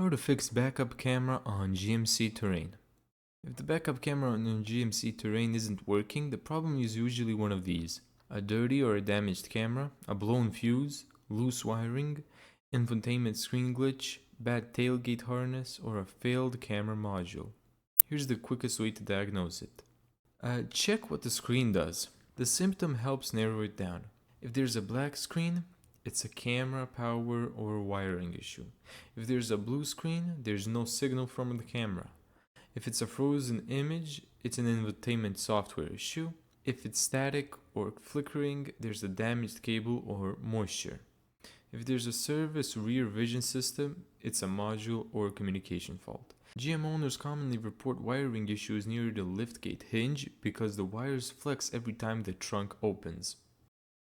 How to fix backup camera on GMC terrain. If the backup camera on your GMC terrain isn't working, the problem is usually one of these: a dirty or a damaged camera, a blown fuse, loose wiring, infotainment screen glitch, bad tailgate harness, or a failed camera module. Here's the quickest way to diagnose it. Check what the screen does. The symptom helps narrow it down. If there's a black screen, it's a camera, power, or wiring issue. If there's a blue screen, there's no signal from the camera. If it's a frozen image, it's an infotainment software issue. If it's static or flickering, there's a damaged cable or moisture. If there's a service rear vision system, it's a module or communication fault. GM owners commonly report wiring issues near the liftgate hinge because the wires flex every time the trunk opens.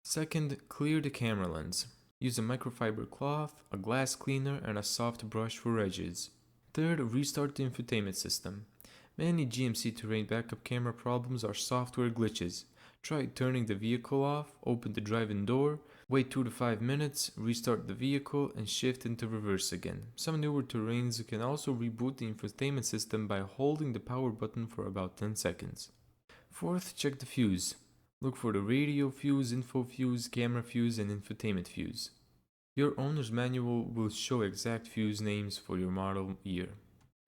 Second, clear the camera lens. Use a microfiber cloth, a glass cleaner, and a soft brush for edges. Third, restart the infotainment system. Many GMC terrain backup camera problems are software glitches. Try turning the vehicle off, open the drive-in door, wait 2 to 5 minutes, restart the vehicle, and shift into reverse again. Some newer terrains can also reboot the infotainment system by holding the power button for about 10 seconds. Fourth, check the fuse. Look for the radio fuse, info fuse, camera fuse, and infotainment fuse. Your owner's manual will show exact fuse names for your model year.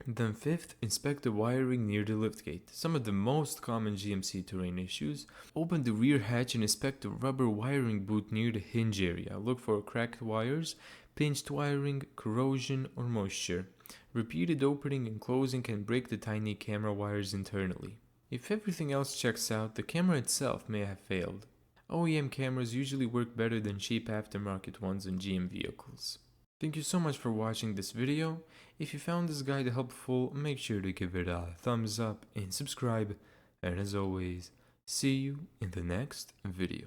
Then fifth, inspect the wiring near the liftgate. Some of the most common GMC terrain issues: open the rear hatch and inspect the rubber wiring boot near the hinge area. Look for cracked wires, pinched wiring, corrosion, or moisture. Repeated opening and closing can break the tiny camera wires internally. If everything else checks out, the camera itself may have failed. OEM cameras usually work better than cheap aftermarket ones on GM vehicles. Thank you so much for watching this video. If you found this guide helpful, make sure to give it a thumbs up and subscribe. And as always, see you in the next video.